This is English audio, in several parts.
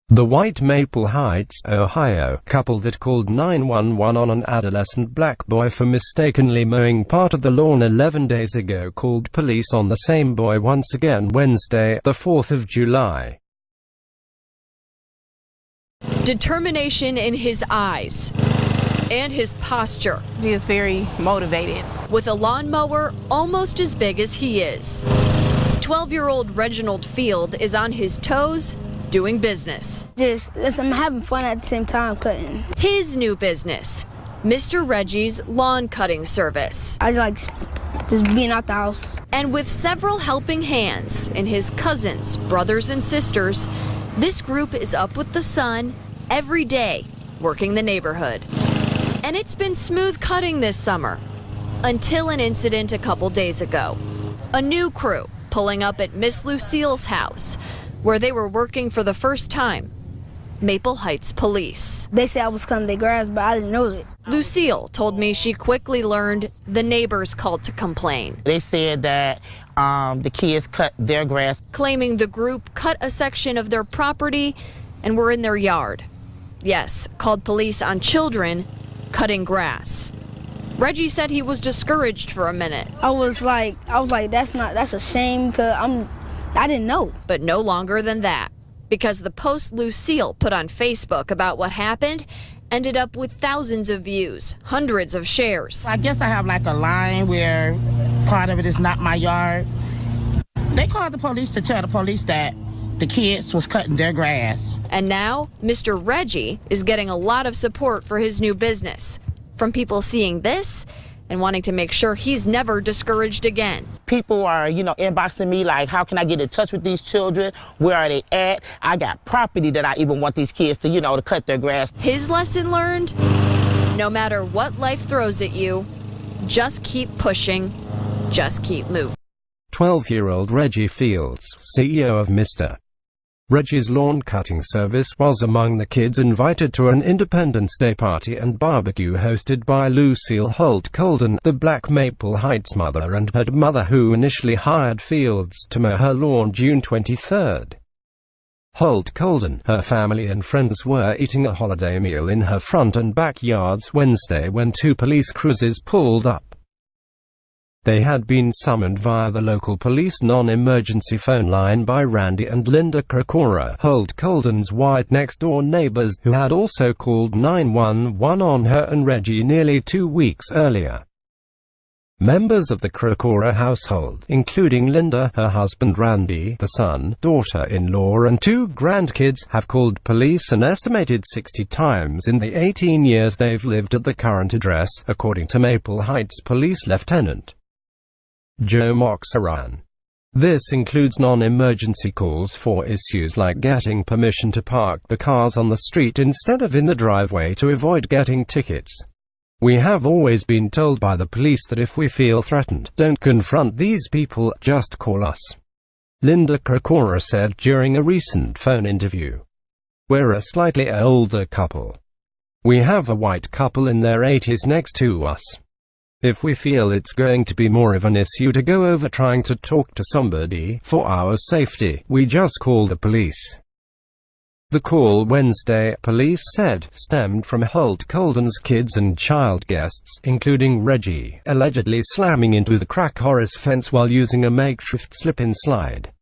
The White Maple Heights, Ohio, couple that called 911 on an adolescent black boy for mistakenly mowing part of the lawn 11 days ago called police on the same boy once again Wednesday, the 4th of July. Determination in his eyes and his posture. He is very motivated. With a lawnmower almost as big as he is. 12-year-old Reginald Field is on his toes, doing business. I'm having fun at the same time cutting. His new business, Mr. Reggie's lawn cutting service. I like just being out the house. And with several helping hands and his cousins, brothers and sisters, this group is up with the sun every day, working the neighborhood. And it's been smooth cutting this summer, until an incident a couple days ago. A new crew pulling up at Miss Lucille's house, where they were working for the first time. Maple Heights police. They said I was cutting their grass, but I didn't know it. Lucille told me she quickly learned the neighbors called to complain. They said that the kids cut their grass. Claiming the group cut a section of their property and were in their yard. Yes, called police on children cutting grass. Reggie said he was discouraged for a minute. I was like, that's a shame, because I didn't know. But no longer than that, because the post Lucille put on Facebook about what happened ended up with thousands of views, hundreds of shares. I guess I have like a line where part of it is not my yard. They called the police to tell the police that the kids was cutting their grass. And now, Mr. Reggie is getting a lot of support for his new business from people seeing this and wanting to make sure he's never discouraged again. People are, inboxing me like, how can I get in touch with these children? Where are they at? I got property that I even want these kids to, to cut their grass. His lesson learned, no matter what life throws at you, just keep pushing, just keep moving. 12-year-old Reggie Fields, CEO of Mr. Reggie's lawn cutting service, was among the kids invited to an Independence Day party and barbecue hosted by Lucille Holt-Colden, the Black Maple Heights mother and her mother who initially hired Fields to mow her lawn June 23. Holt-Colden, her family and friends were eating a holiday meal in her front and backyards Wednesday when two police cruisers pulled up. They had been summoned via the local police non-emergency phone line by Randy and Linda Krakoras, Holt-Colden's white next-door neighbors, who had also called 911 on her and Reggie nearly 2 weeks earlier. Members of the Krakoras household, including Linda, her husband Randy, the son, daughter-in-law and 2 grandkids, have called police an estimated 60 times in the 18 years they've lived at the current address, according to Maple Heights Police Lieutenant Joe Moxaran. This includes non-emergency calls for issues like getting permission to park the cars on the street instead of in the driveway to avoid getting tickets. We have always been told by the police that if we feel threatened, don't confront these people, just call us, Linda Krakoras said during a recent phone interview. We're a slightly older couple. We have a white couple in their 80s next to us. If we feel it's going to be more of an issue to go over trying to talk to somebody for our safety, we just call the police. The call Wednesday, police said, stemmed from Holt-Colden's kids and child guests, including Reggie, allegedly slamming into the Krakoras fence while using a makeshift slip-and-slide.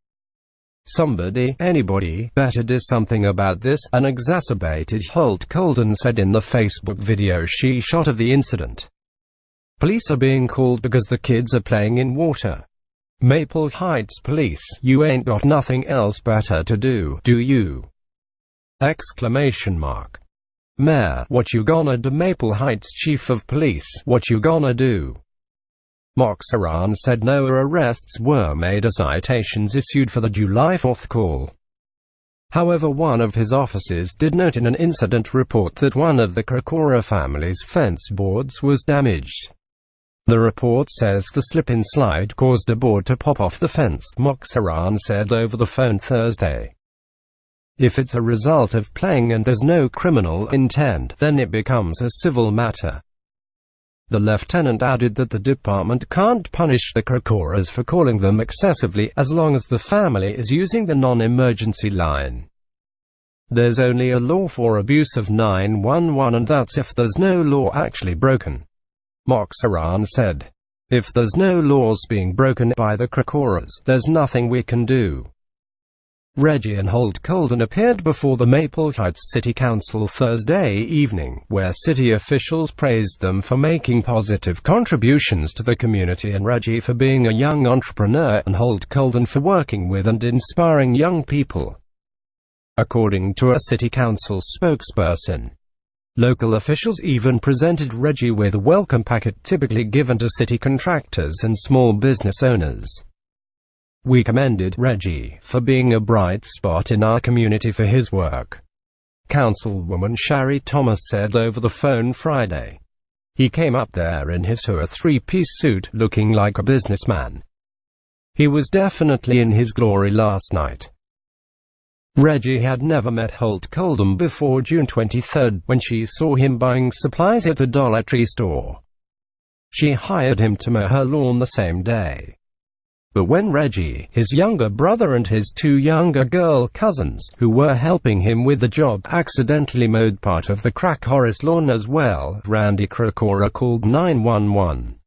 Anybody, better do something about this, an exacerbated Holt-Colden said in the Facebook video she shot of the incident. Police are being called because the kids are playing in water. Maple Heights Police, you ain't got nothing else better to do you? Exclamation mark. Mayor, what you gonna do? Maple Heights Chief of Police, what you gonna do? Moxaran said no arrests were made or citations issued for the July 4th call. However, one of his officers did note in an incident report that one of the Krakoras family's fence boards was damaged. The report says the slip-and-slide caused a board to pop off the fence, Moxaran said over the phone Thursday. If it's a result of playing and there's no criminal intent, then it becomes a civil matter. The lieutenant added that the department can't punish the Krakoras for calling them excessively, as long as the family is using the non-emergency line. There's only a law for abuse of 911, and that's if there's no law actually broken," Moxaran said. "If there's no laws being broken by the Krakoras, there's nothing we can do." Reggie and Holt-Colden appeared before the Maple Heights City Council Thursday evening, where city officials praised them for making positive contributions to the community, and Reggie for being a young entrepreneur and Holt-Colden for working with and inspiring young people, according to a city council spokesperson. Local officials even presented Reggie with a welcome packet typically given to city contractors and small business owners. "We commended Reggie for being a bright spot in our community for his work," Councilwoman Shari Thomas said over the phone Friday. "He came up there in his three-piece suit, looking like a businessman. He was definitely in his glory last night." Reggie had never met Holt-Colden before June 23, when she saw him buying supplies at a Dollar Tree store. She hired him to mow her lawn the same day. But when Reggie, his younger brother and his two younger girl cousins, who were helping him with the job, accidentally mowed part of the Krakoras lawn as well, Randy Krakora called 911.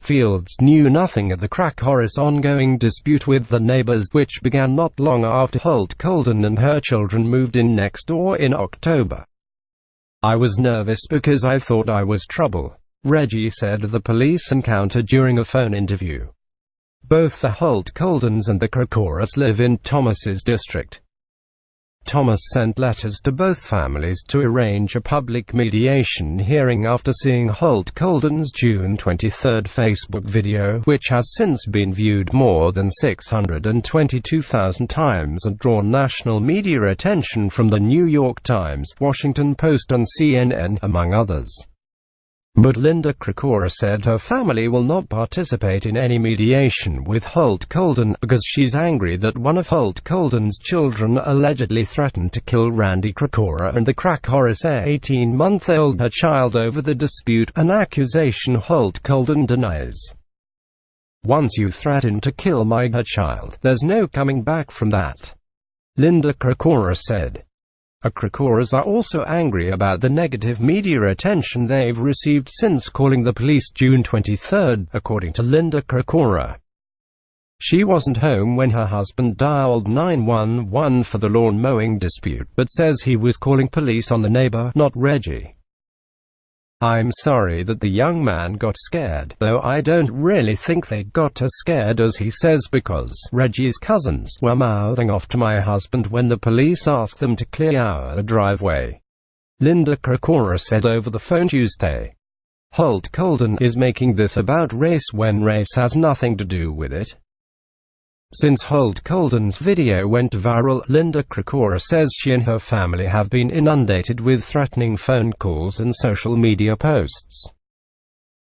Fields knew nothing of the Krakoras' ongoing dispute with the neighbors, which began not long after Holt-Colden and her children moved in next door in October. "I was nervous because I thought I was trouble," Reggie said of the police encounter during a phone interview. Both the Holt-Coldens and the Krakoras live in Thomas's district. Thomas sent letters to both families to arrange a public mediation hearing after seeing Holt-Colden's June 23 Facebook video, which has since been viewed more than 622,000 times and drawn national media attention from The New York Times, Washington Post and CNN, among others. But Linda Krakora said her family will not participate in any mediation with Holt-Colden because she's angry that one of Holt-Colden's children allegedly threatened to kill Randy Krakora and the Krakoras' 18-month-old her child over the dispute, an accusation Holt-Colden denies. "Once you threaten to kill her child, there's no coming back from that," Linda Krakora said. The Krakoras are also angry about the negative media attention they've received since calling the police June 23, according to Linda Krakora. She wasn't home when her husband dialed 911 for the lawn mowing dispute, but says he was calling police on the neighbor, not Reggie. "I'm sorry that the young man got scared, though I don't really think they got as scared as he says, because Reggie's cousins were mouthing off to my husband when the police asked them to clear our driveway," Linda Krakora said over the phone Tuesday. Holt-Colden is making this about race when race has nothing to do with it. Since Holt-Colden's video went viral, Linda Krakora says she and her family have been inundated with threatening phone calls and social media posts.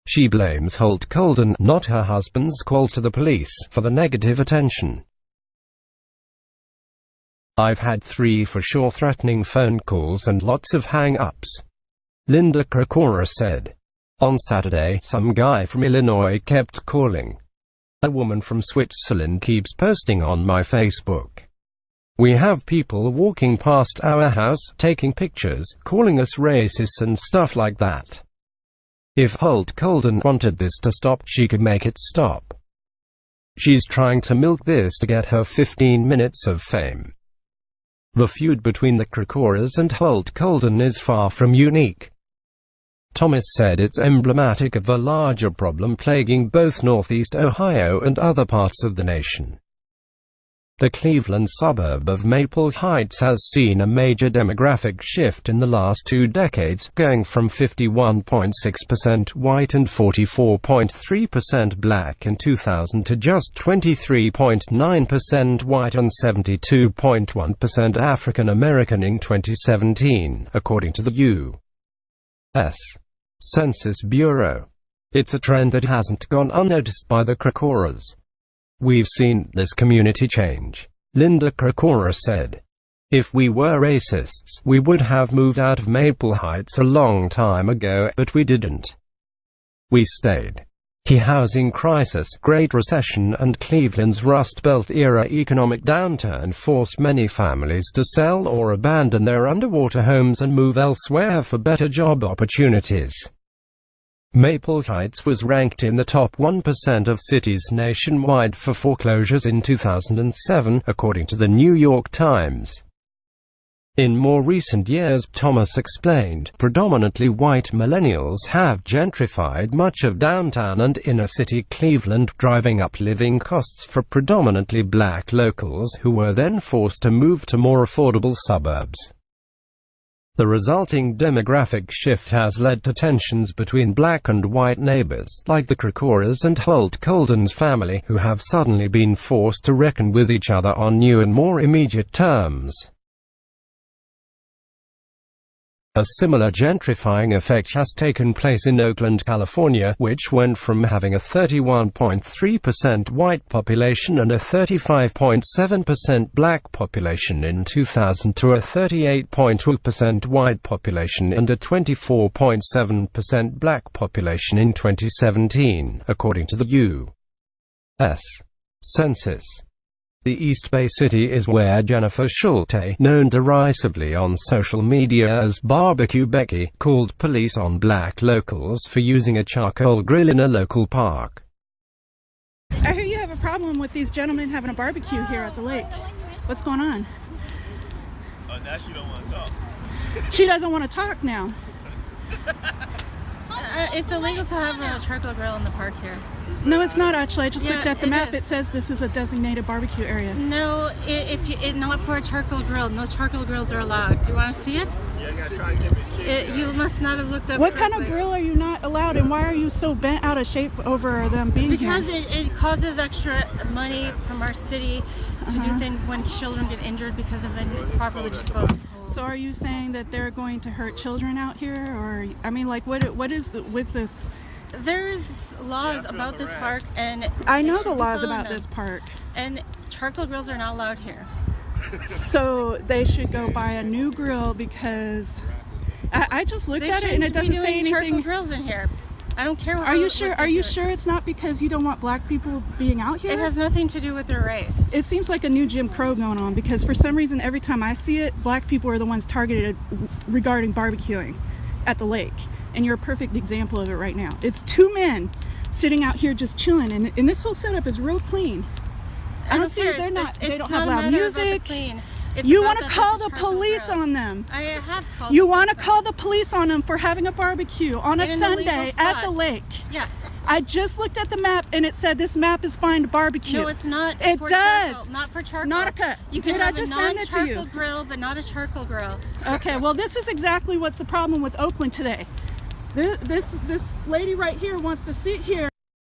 She blames Holt-Colden, not her husband's call to the police, for the negative attention. "I've had 3 for sure threatening phone calls and lots of hang-ups," Linda Krakora said. On Saturday, some guy from Illinois kept calling. "A woman from Switzerland keeps posting on my Facebook. We have people walking past our house, taking pictures, calling us racists and stuff like that." If Holt-Colden wanted this to stop, she could make it stop. She's trying to milk this to get her 15 minutes of fame. The feud between the Krakoras and Holt-Colden is far from unique. Thomas said it's emblematic of the larger problem plaguing both Northeast Ohio and other parts of the nation. The Cleveland suburb of Maple Heights has seen a major demographic shift in the last 2 decades, going from 51.6% white and 44.3% black in 2000 to just 23.9% white and 72.1% African American in 2017, according to the U.S. Census Bureau. It's a trend that hasn't gone unnoticed by the Krakoras. "We've seen this community change," Linda Krakora said. "If we were racists, we would have moved out of Maple Heights a long time ago, but we didn't. We stayed. Key housing crisis, Great Recession and Cleveland's Rust Belt-era economic downturn forced many families to sell or abandon their underwater homes and move elsewhere for better job opportunities. Maple Heights was ranked in the top 1% of cities nationwide for foreclosures in 2007, according to the New York Times. In more recent years, Thomas explained, predominantly white millennials have gentrified much of downtown and inner-city Cleveland, driving up living costs for predominantly black locals who were then forced to move to more affordable suburbs. The resulting demographic shift has led to tensions between black and white neighbors, like the Krakoras and Holt-Colden's family, who have suddenly been forced to reckon with each other on new and more immediate terms. A similar gentrifying effect has taken place in Oakland, California, which went from having a 31.3% white population and a 35.7% black population in 2000 to a 38.2% white population and a 24.7% black population in 2017, according to the U.S. Census. The East Bay City is where Jennifer Schulte, known derisively on social media as Barbecue Becky, called police on black locals for using a charcoal grill in a local park. I hear you have a problem with these gentlemen having a barbecue here at the lake. What's going on? Now she don't want to talk. She doesn't want to talk now. It's illegal to have a charcoal grill in the park here. No, it's not actually. I just looked at the map. It says this is a designated barbecue area. No, not for a charcoal grill. No charcoal grills are allowed. Do you want to see it? Yeah, I gotta try to give it. You must not have looked up. What kind of grill are you not allowed, and why are you so bent out of shape over them being because here? Because it causes extra money from our city to do things when children get injured because of improperly disposed of holes. So are you saying that they're going to hurt children out here, or I mean, like, what is with this? There's laws about this park, and I know the laws about this park. And charcoal grills are not allowed here. So they should go buy a new grill because I just looked at it and it doesn't say anything. Charcoal grills in here. I don't care. Are you sure? Are you sure it's not because you don't want black people being out here? It has nothing to do with their race. It seems like a new Jim Crow going on because for some reason every time I see it, black people are the ones targeted regarding barbecuing at the lake. And you're a perfect example of it right now. It's two men sitting out here just chilling, and this whole setup is real clean. I don't see they don't have loud music. You want to call the police on them. I have called. You want to call the police on them for having a barbecue on a Sunday at the lake. Yes. I just looked at the map and it said this map is fine to barbecue. No, it's not. It does. Charcoal, not for charcoal. Nautica, did I just send it to you? Did a non-charcoal grill, but not a charcoal grill. Okay, well this is exactly what's the problem with Oakland today. This lady right here wants to sit here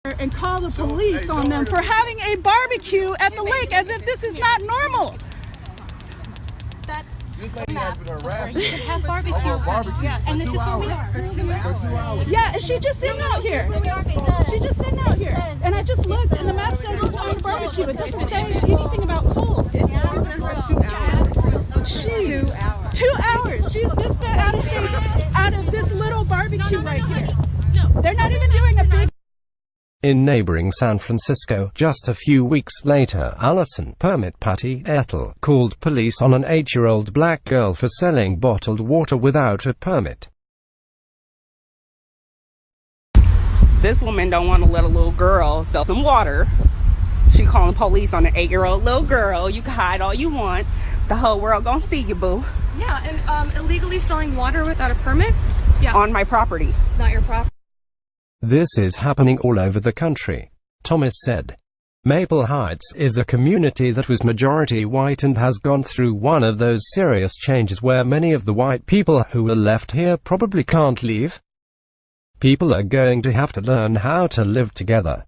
and call the police on them for having a barbecue at the lake as if this is not normal. That's This lady has been harassed. you can have barbecue. Yes. And this is where we are. For 2 hours. Yeah, and she just sitting out here. She just sitting out here. And I just looked and the map says it's fine to barbecue. It doesn't say anything about coals. Jeez. 2 hours. 2 hours. She's this bit out of shape out of this little barbecue right here. They're not even doing a big. In neighboring San Francisco, just a few weeks later, Allison Permit Patty Ethel called police on an 8-year-old black girl for selling bottled water without a permit. This woman don't want to let a little girl sell some water. She calling police on an 8-year-old little girl. You can hide all you want. The whole world gonna see you, boo. Yeah, and illegally selling water without a permit? Yeah. On my property. It's not your property. This is happening all over the country, Thomas said. Maple Heights is a community that was majority white and has gone through one of those serious changes where many of the white people who were left here probably can't leave. People are going to have to learn how to live together.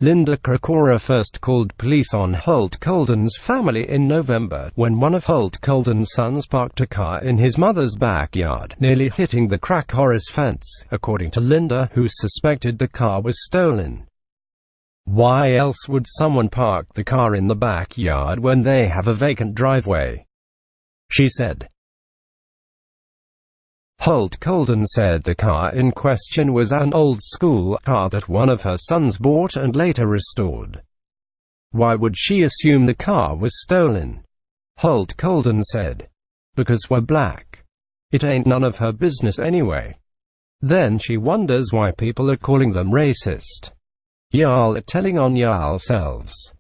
Linda Krakora first called police on Holt-Colden's family in November when one of Holt-Colden's sons parked a car in his mother's backyard, nearly hitting the Krakoras fence, according to Linda, who suspected the car was stolen. Why else would someone park the car in the backyard when they have a vacant driveway? She said. Holt-Colden said the car in question was an old-school car that one of her sons bought and later restored. Why would she assume the car was stolen? Holt-Colden said, "Because we're black. It ain't none of her business anyway." Then she wonders why people are calling them racist. Y'all are telling on y'all-selves.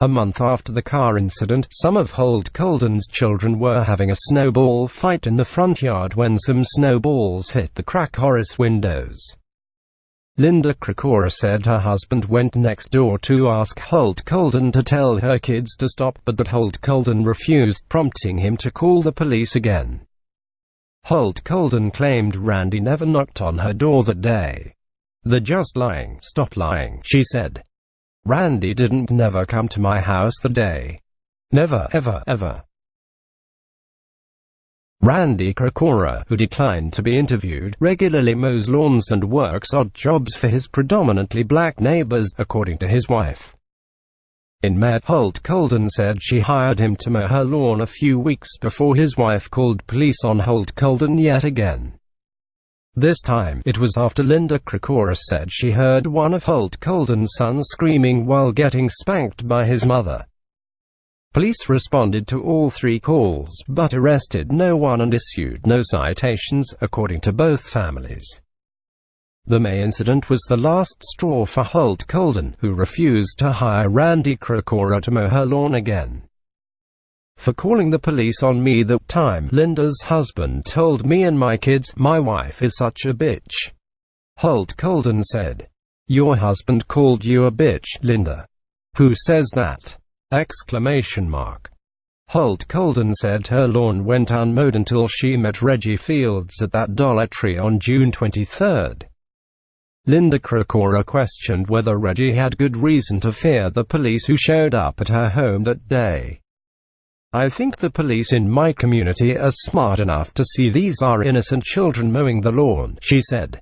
A month after the car incident, some of Holt-Colden's children were having a snowball fight in the front yard when some snowballs hit the Krakoras windows. Linda Krakoras said her husband went next door to ask Holt-Colden to tell her kids to stop, but that Holt-Colden refused, prompting him to call the police again. Holt-Colden claimed Randy never knocked on her door that day. "They're just lying. Stop lying," she said. "Randy didn't never come to my house that day. Never, ever, ever." Randy Krakora, who declined to be interviewed, regularly mows lawns and works odd jobs for his predominantly black neighbors, according to his wife. In May, Holt-Colden said she hired him to mow her lawn a few weeks before his wife called police on Holt-Colden yet again. This time, it was after Linda Krakoras said she heard one of Holt-Colden's sons screaming while getting spanked by his mother. Police responded to all three calls, but arrested no one and issued no citations, according to both families. The May incident was the last straw for Holt-Colden, who refused to hire Randy Krakora to mow her lawn again. "For calling the police on me that time, Linda's husband told me and my kids, my wife is such a bitch," Holt-Colden said. "Your husband called you a bitch, Linda? Who says that?" Holt-Colden said her lawn went unmowed until she met Reggie Fields at that Dollar Tree on June 23. Linda Krakora questioned whether Reggie had good reason to fear the police who showed up at her home that day. "I think the police in my community are smart enough to see these are innocent children mowing the lawn," she said.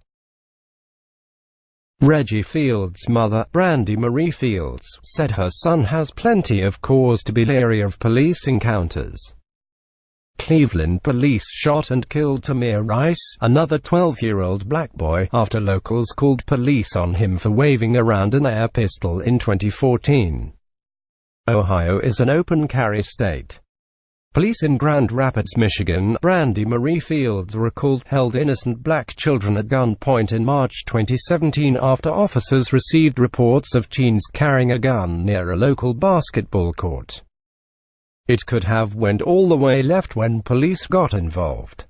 Reggie Fields' mother, Brandy Marie Fields, said her son has plenty of cause to be leery of police encounters. Cleveland police shot and killed Tamir Rice, another 12-year-old black boy, after locals called police on him for waving around an air pistol in 2014. Ohio is an open-carry state. Police in Grand Rapids, Michigan, Brandy Marie Fields recalled, held innocent black children at gunpoint in March 2017 after officers received reports of teens carrying a gun near a local basketball court. "It could have went all the way left when police got involved,"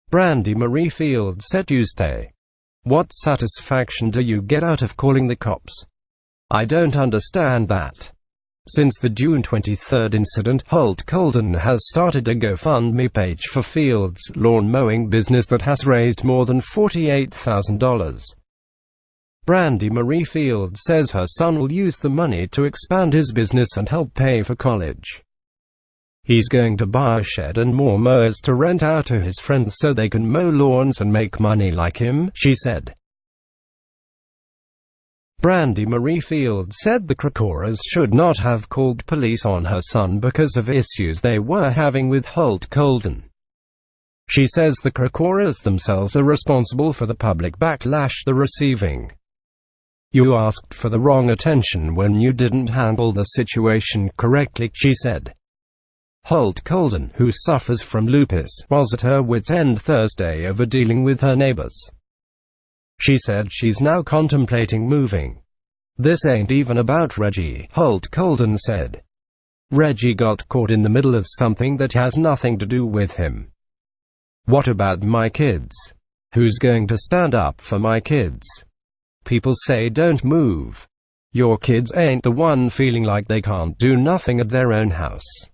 Brandy Marie Fields said Tuesday. "What satisfaction do you get out of calling the cops? I don't understand that." Since the June 23 incident, Holt-Colden has started a GoFundMe page for Fields' lawn mowing business that has raised more than $48,000. Brandy Marie Fields says her son will use the money to expand his business and help pay for college. He's going to buy a shed and more mowers to rent out to his friends so they can mow lawns and make money like him, she said. Brandy Marie Fields said the Krakoras should not have called police on her son because of issues they were having with Holt-Colden. She says the Krakoras themselves are responsible for the public backlash they're receiving. "You asked for the wrong attention when you didn't handle the situation correctly," she said. Holt-Colden, who suffers from lupus, was at her wit's end Thursday over dealing with her neighbors. She said she's now contemplating moving. "This ain't even about Reggie," Holt-Colden said. "Reggie got caught in the middle of something that has nothing to do with him. What about my kids? Who's going to stand up for my kids? People say don't move. Your kids ain't the one feeling like they can't do nothing at their own house."